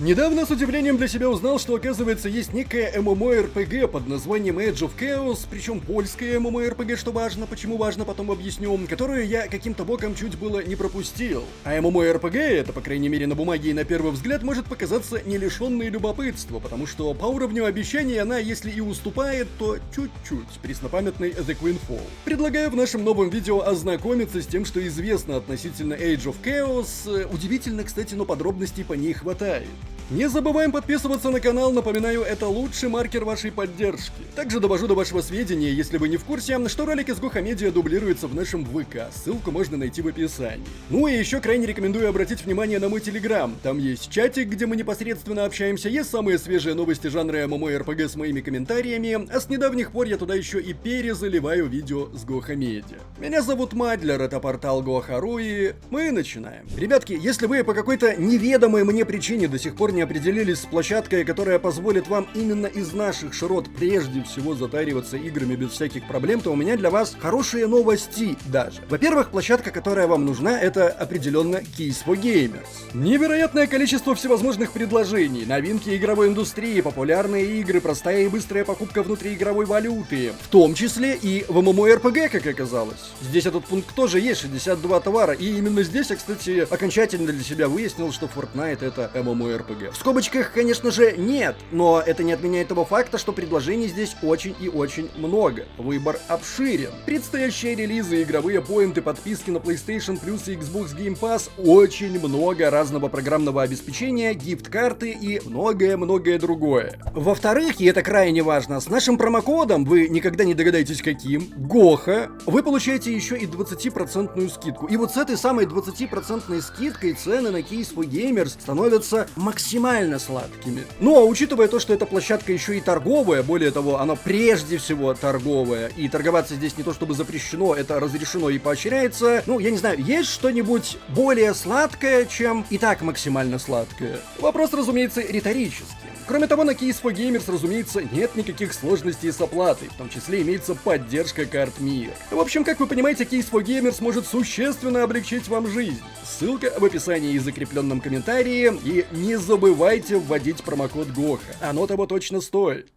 Недавно с удивлением для себя узнал, что оказывается есть некая MMORPG под названием Age of Chaos, причем польская MMORPG, что важно, почему важно, потом объясню, которую я каким-то боком чуть было не пропустил. А MMORPG, это по крайней мере на бумаге и на первый взгляд, может показаться не лишенной любопытства, потому что по уровню обещаний она, если и уступает, то чуть-чуть преснопамятной The Queenfall. Предлагаю в нашем новом видео ознакомиться с тем, что известно относительно Age of Chaos. Удивительно, кстати, но подробностей по ней хватает. Не забываем подписываться на канал, напоминаю, это лучший маркер вашей поддержки. Также довожу до вашего сведения, если вы не в курсе, что ролик из Гоха Медиа дублируется в нашем ВК, ссылку можно найти в описании. Ну и еще крайне рекомендую обратить внимание на мой Телеграм, там есть чатик, где мы непосредственно общаемся, есть самые свежие новости жанра MMORPG с моими комментариями, а с недавних пор я туда еще и перезаливаю видео с Гоха Медиа. Меня зовут Мадлер, это портал Гоха.ру, и мы начинаем. Ребятки, если вы по какой-то неведомой мне причине до сих пор не определились с площадкой, которая позволит вам именно из наших широт прежде всего затариваться играми без всяких проблем, то у меня для вас хорошие новости даже. Во-первых, площадка, которая вам нужна, это определенно Keys for Gamers. Невероятное количество всевозможных предложений, новинки игровой индустрии, популярные игры, простая и быстрая покупка внутриигровой валюты, в том числе и в MMORPG, как оказалось. Здесь этот пункт тоже есть, 62 товара, и именно здесь я, кстати, окончательно для себя выяснил, что Fortnite это MMORPG. В скобочках, конечно же, нет, но это не отменяет того факта, что предложений здесь очень и очень много. Выбор обширен. Предстоящие релизы, игровые поинты, подписки на PlayStation Plus и Xbox Game Pass, очень много разного программного обеспечения, гифт-карты и многое-многое другое. Во-вторых, и это крайне важно, с нашим промокодом, вы никогда не догадаетесь каким, ГОХА, вы получаете еще и 20% скидку. И вот с этой самой 20% скидкой цены на Keys for Gamers становятся максимально сладкими. Ну а учитывая то, что эта площадка еще и торговая, более того, она прежде всего торговая, и торговаться здесь не то чтобы запрещено, это разрешено и поощряется, ну я не знаю, есть что-нибудь более сладкое, чем и так максимально сладкое? Вопрос, разумеется, риторический. Кроме того, на Keys for Gamers, разумеется, нет никаких сложностей с оплатой, в том числе имеется поддержка карт МИР. В общем, как вы понимаете, Keys for Gamers может существенно облегчить вам жизнь. Ссылка в описании и закрепленном комментарии, и не забывайте вводить промокод ГОХА, оно того точно стоит.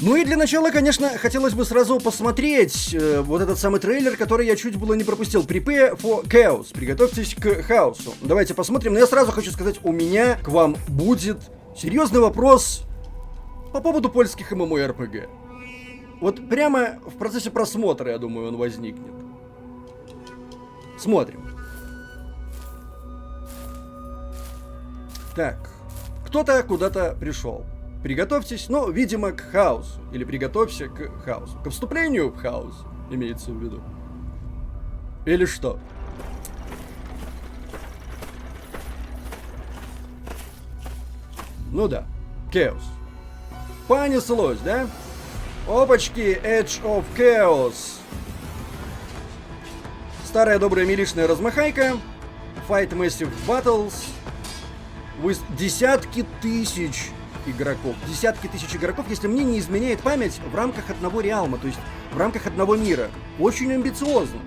Ну и для начала, конечно, хотелось бы сразу посмотреть вот этот самый трейлер, который я чуть было не пропустил. Prepare for Chaos. Приготовьтесь к хаосу. Давайте посмотрим. Но я сразу хочу сказать, у меня к вам будет серьезный вопрос по поводу польских MMORPG. Вот прямо в процессе просмотра, я думаю, он возникнет. Смотрим. Так, кто-то куда-то пришел. Приготовьтесь, ну, видимо, к хаосу. Или приготовься к хаосу. К вступлению в хаос, имеется в виду. Или что? Ну да, Chaos. Понеслось, да? Опачки, Age of Chaos. Старая добрая милишная размахайка. Fight Massive Battles. Десятки тысяч игроков. Десятки тысяч игроков, если мне не изменяет память, в рамках одного реалма, то есть в рамках одного мира. Очень амбициозно.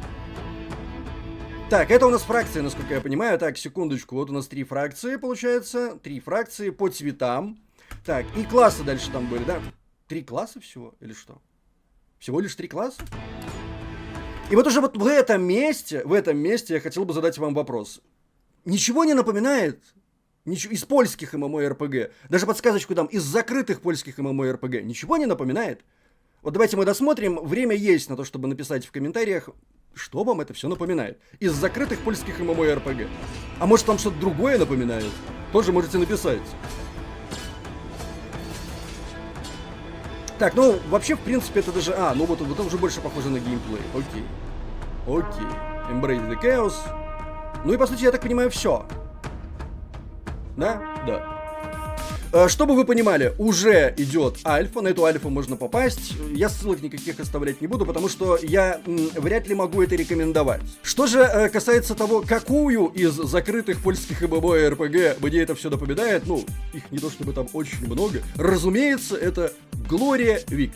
Так, это у нас фракции, насколько я понимаю. Так, секундочку, вот у нас 3 фракции, получается. 3 фракции по цветам. Так, и классы дальше там были, да? 3 класса всего, или что? Всего лишь 3 класса? И вот уже вот в этом месте я хотел бы задать вам вопрос. Ничего не напоминает? Из польских MMORPG, даже подсказочку дам, из закрытых польских MMORPG, ничего не напоминает? Вот давайте мы досмотрим, время есть на то, чтобы написать в комментариях, что вам это все напоминает. Из закрытых польских MMORPG. А может вам что-то другое напоминает? Тоже можете написать. Так, ну, вообще, в принципе, это даже... ну вот это уже больше похоже на геймплей. Окей. Embrace the Chaos. Ну и, по сути, я так понимаю, все. Да? Да. Чтобы вы понимали, уже идет альфа, на эту альфу можно попасть. Я ссылок никаких оставлять не буду, потому что я вряд ли могу это рекомендовать. Что же касается того, какую из закрытых польских MMORPG мне это все напоминает, ну, их не то чтобы там очень много, разумеется, это Gloria Victis.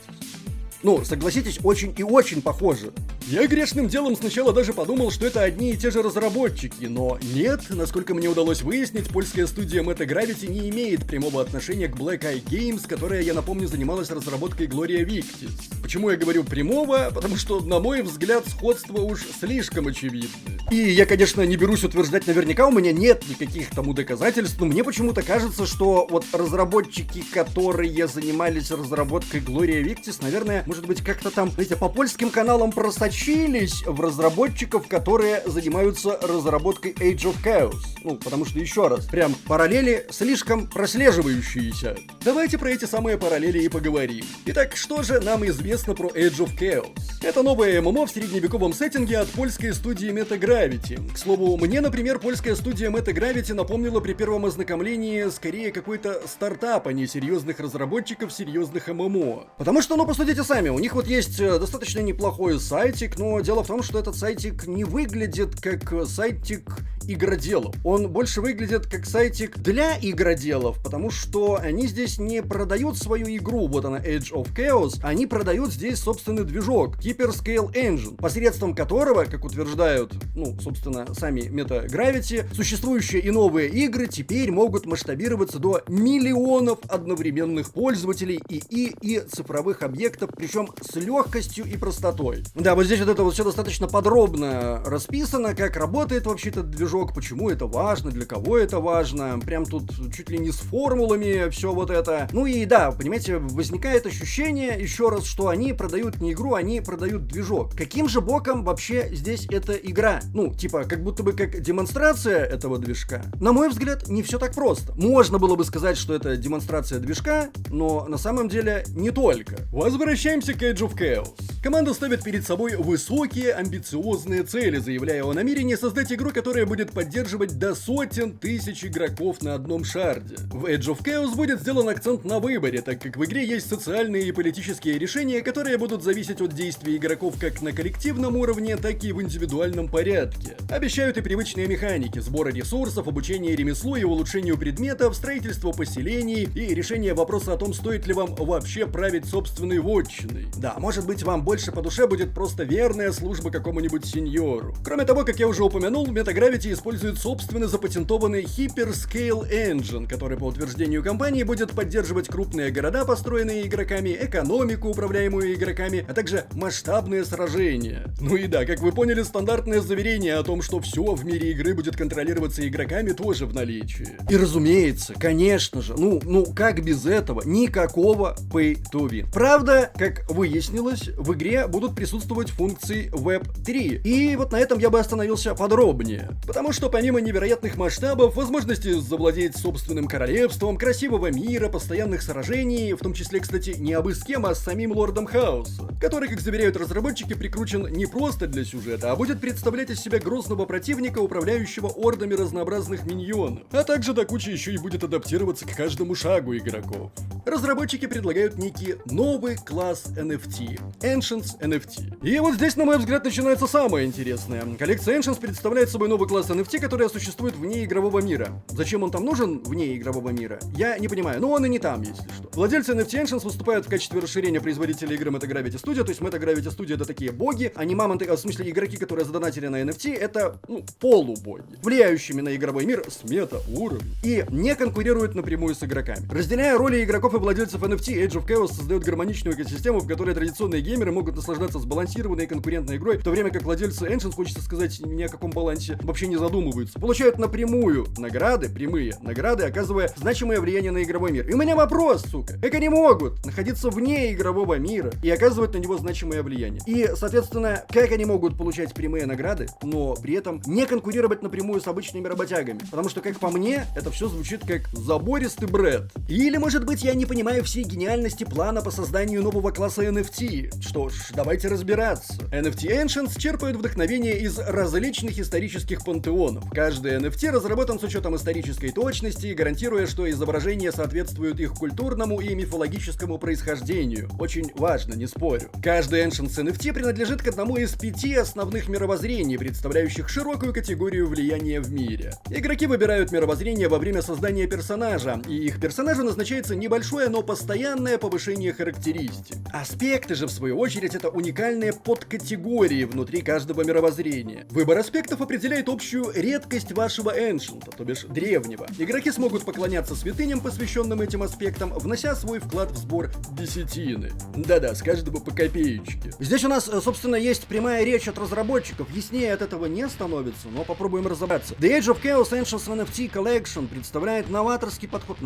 Ну, согласитесь, очень и очень похоже. Я грешным делом сначала даже подумал, что это одни и те же разработчики, но нет, насколько мне удалось выяснить, польская студия Meta Gravity не имеет прямого отношения к Black Eye Games, которая, я напомню, занималась разработкой Gloria Victis. Почему я говорю прямого? Потому что, на мой взгляд, сходство уж слишком очевидно. И я, конечно, не берусь утверждать наверняка, у меня нет никаких тому доказательств, но мне почему-то кажется, что вот разработчики, которые занимались разработкой Gloria Victis, наверное, может быть, как-то там, знаете, по польским каналам просочились в разработчиков, которые занимаются разработкой Age of Chaos. Ну, потому что, еще раз, прям параллели слишком прослеживающиеся. Давайте про эти самые параллели и поговорим. Итак, что же нам известно про Age of Chaos? Это новое ММО в средневековом сеттинге от польской студии Meta Gravity. К слову, мне, например, польская студия Meta Gravity напомнила при первом ознакомлении скорее какой-то стартап, а не серьезных разработчиков серьезных ММО. Потому что, ну, посудите сами, у них вот есть достаточно неплохой сайтик, но дело в том, что этот сайтик не выглядит как сайтик игроделов. Он больше выглядит как сайтик для игроделов, потому что они здесь не продают свою игру, вот она, Age of Chaos, они продают здесь собственный движок, Hyperscale Engine, посредством которого, как утверждают, ну, собственно, сами Meta Gravity, существующие и новые игры теперь могут масштабироваться до миллионов одновременных пользователей и цифровых объектов, причем с легкостью и простотой. Да, вот здесь вот это вот все достаточно подробно расписано, как работает вообще этот движок, почему это важно, для кого это важно, прям тут чуть ли не с формулами все вот это. Ну и да, понимаете, возникает ощущение, еще раз, что они продают не игру, они продают движок. Каким же боком вообще здесь эта игра? Ну, типа, как будто бы как демонстрация этого движка? На мой взгляд, не все так просто. Можно было бы сказать, что это демонстрация движка, но на самом деле не только. Возвращаемся к Age of Chaos. Команда ставит перед собой высокие, амбициозные цели, заявляя о намерении создать игру, которая будет поддерживать до сотен тысяч игроков на одном шарде. В Age of Chaos будет сделан акцент на выборе, так как в игре есть социальные и политические решения, которые будут зависеть от действий игроков как на коллективном уровне, так и в индивидуальном порядке. Обещают и привычные механики, сбора ресурсов, обучение ремеслу и улучшению предметов, строительство поселений и решение вопроса о том, стоит ли вам вообще править собственной вотчиной. Да, может быть, вам больше по душе будет просто верная служба какому-нибудь сеньору. Кроме того, как я уже упомянул, Meta Gravity использует собственно запатентованный Hyperscale Engine, который по утверждению компании будет поддерживать крупные города, построенные игроками, экономику, управляемую игроками, а также масштабные сражения. Ну и да, как вы поняли, стандартное заверение о том, что все в мире игры будет контролироваться игроками, тоже в наличии. И разумеется, конечно же, ну как без этого, никакого pay to win. Правда, как выяснилось, в игре будут присутствовать функции Web 3. И вот на этом я бы остановился подробнее. Потому что помимо невероятных масштабов, возможности завладеть собственным королевством, красивого мира, постоянных сражений, в том числе, кстати, не абы с кем, а с самим Лордом Хаоса, который, как заверяют разработчики, прикручен не просто для сюжета, а будет представлять из себя грозного противника, управляющего ордами разнообразных миньонов, а также до кучи еще и будет адаптироваться к каждому шагу игроков. Разработчики предлагают некий новый класс NFT – Ancients NFT. И вот здесь, на мой взгляд, начинается самое интересное. Коллекция Ancients представляет собой новый класс NFT, который существует вне игрового мира. Зачем он там нужен вне игрового мира? Я не понимаю, но он и не там, если что. Владельцы NFT Ancients выступают в качестве расширения производителя игры Meta Gravity Studio, то есть Meta Gravity Studio — это такие боги, а не мамонты, в смысле игроки, которые задонатили на NFT, это, полубоги, влияющими на игровой мир с мета-уровнем, и не конкурируют напрямую с игроками. Разделяя роли игроков и владельцев NFT, Age of Chaos создает гармоничную экосистему, в которой традиционные геймеры могут наслаждаться сбалансированной и конкурентной игрой, в то время как владельцы Ancients, хочется сказать, ни о каком балансе вообще не задумываются, получают напрямую награды, прямые награды, оказывая значимое влияние на игровой мир. И у меня вопрос, сука, как они могут находиться вне игрового мира и оказывать на него значимое влияние? И, соответственно, как они могут получать прямые награды, но при этом не конкурировать напрямую с обычными работягами? Потому что, как по мне, это все звучит как забористый бред. Или, может быть, я не понимаю всей гениальности плана по созданию нового класса NFT? Что ж, давайте разбираться. NFT Ancients черпают вдохновение из различных исторических пантеонов. Каждый NFT разработан с учетом исторической точности, гарантируя, что изображения соответствуют их культурному и мифологическому происхождению. Очень важно, не спорю. Каждый Ancients NFT принадлежит к одному из 5 основных мировоззрений, представляющих широкую категорию влияния в мире. Игроки выбирают мировоззрение во время создания персонажа, и их персонажу назначается небольшой небольшое, но постоянное повышение характеристик. Аспекты же, в свою очередь, это уникальные подкатегории внутри каждого мировоззрения. Выбор аспектов определяет общую редкость вашего Ancient, то бишь древнего. Игроки смогут поклоняться святыням, посвященным этим аспектам, внося свой вклад в сбор десятины. Да-да, с каждого по копеечке. Здесь у нас, собственно, есть прямая речь от разработчиков. Яснее от этого не становится, но попробуем разобраться. The Age of Chaos Ancients NFT Collection представляет новаторский подход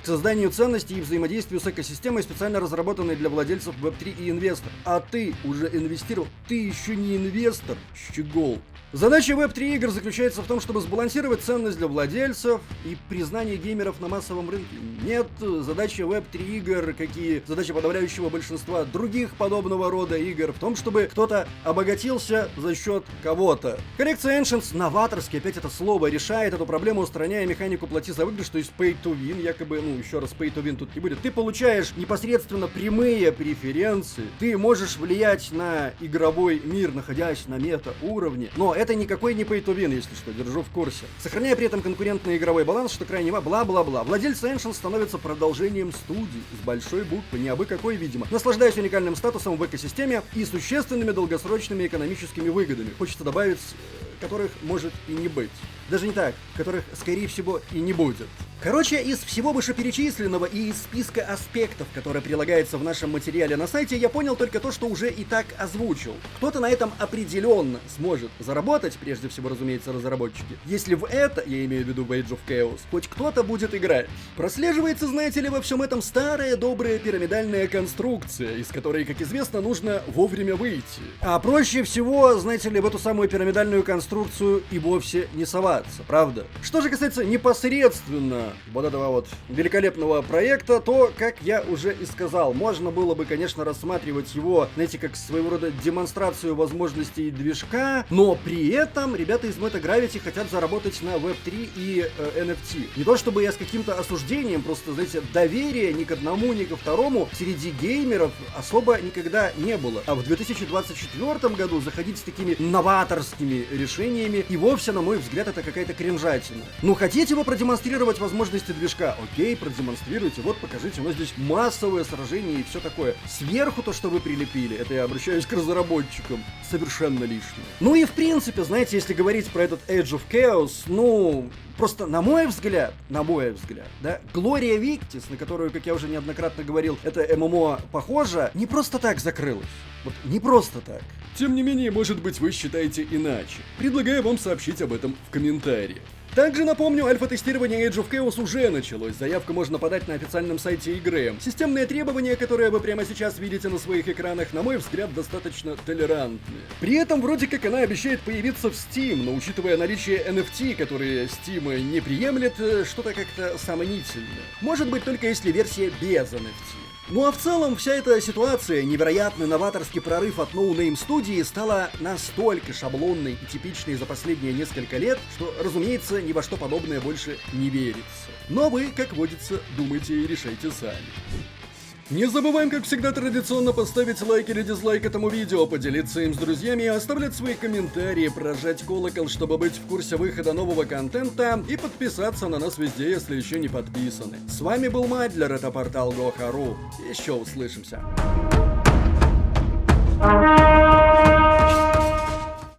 к созданию ценностей и взаимодействию с экосистемой, специально разработанной для владельцев Web3 и инвесторов. А ты уже инвестировал? Ты еще не инвестор? Щегол. Задача Web3 игр заключается в том, чтобы сбалансировать ценность для владельцев и признание геймеров на массовом рынке. Нет, задача Web3 игр, как и задача подавляющего большинства других подобного рода игр, в том, чтобы кто-то обогатился за счет кого-то. Коллекция Ancients новаторски, опять это слово, решает эту проблему, устраняя механику плати за выигрыш, то есть pay to win, якобы, еще раз, pay to win тут не будет. Ты получаешь непосредственно прямые преференции, ты можешь влиять на игровой мир, находясь на мета-уровне, но это никакой не pay to win, если что, держу в курсе. Сохраняя при этом конкурентный игровой баланс, что крайне бла-бла-бла. Владельцы Ancients становятся продолжением студии с большой буквы, не абы какой, видимо, наслаждаясь уникальным статусом в экосистеме и существенными долгосрочными экономическими выгодами. Хочется добавить, которых может и не быть. Даже не так, которых, скорее всего, и не будет. Короче, из всего вышеперечисленного и из списка аспектов, который прилагается в нашем материале на сайте, я понял только то, что уже и так озвучил. Кто-то на этом определенно сможет заработать, прежде всего, разумеется, разработчики, если в это, я имею в виду в Age of Chaos, хоть кто-то будет играть. Прослеживается, знаете ли, во всем этом старая добрая пирамидальная конструкция, из которой, как известно, нужно вовремя выйти. А проще всего, знаете ли, в эту самую пирамидальную конструкцию и вовсе не соваться, правда? Что же касается непосредственно вот этого вот великолепного проекта, то, как я уже и сказал, можно было бы, конечно, рассматривать его, знаете, как своего рода демонстрацию возможностей движка, но при этом ребята из Meta Gravity хотят заработать на Web3 и NFT. Не то чтобы я с каким-то осуждением, просто, знаете, доверия ни к одному, ни ко второму среди геймеров особо никогда не было. А в 2024 году заходить с такими новаторскими решениями и вовсе, на мой взгляд, это какая-то кринжатина. Ну, хотите вы продемонстрировать возможности движка? Окей, продемонстрируйте, вот покажите, у нас здесь массовое сражение и все такое. Сверху то, что вы прилепили, это я обращаюсь к разработчикам, совершенно лишнее. Ну и в принципе, знаете, если говорить про этот Age of Chaos, ну... Просто, на мой взгляд, да, Gloria Victis, на которую, как я уже неоднократно говорил, это ММО похоже, не просто так закрылась. Вот не просто так. Тем не менее, может быть, вы считаете иначе. Предлагаю вам сообщить об этом в комментариях. Также напомню, альфа-тестирование Age of Chaos уже началось. Заявку можно подать на официальном сайте игры. Системные требования, которые вы прямо сейчас видите на своих экранах, на мой взгляд, достаточно толерантные. При этом, вроде как, она обещает появиться в Steam, но учитывая наличие NFT, которые Steam не приемлет, что-то как-то сомнительно. Может быть, только если версия без NFT. Ну а в целом вся эта ситуация, невероятный новаторский прорыв от No Name студии, стала настолько шаблонной и типичной за последние несколько лет, что, разумеется, ни во что подобное больше не верится. Но вы, как водится, думайте и решайте сами. Не забываем, как всегда, традиционно поставить лайк или дизлайк этому видео, поделиться им с друзьями, оставлять свои комментарии, прожать колокол, чтобы быть в курсе выхода нового контента, и подписаться на нас везде, если еще не подписаны. С вами был Мадлер, это портал Go.ru. Еще услышимся.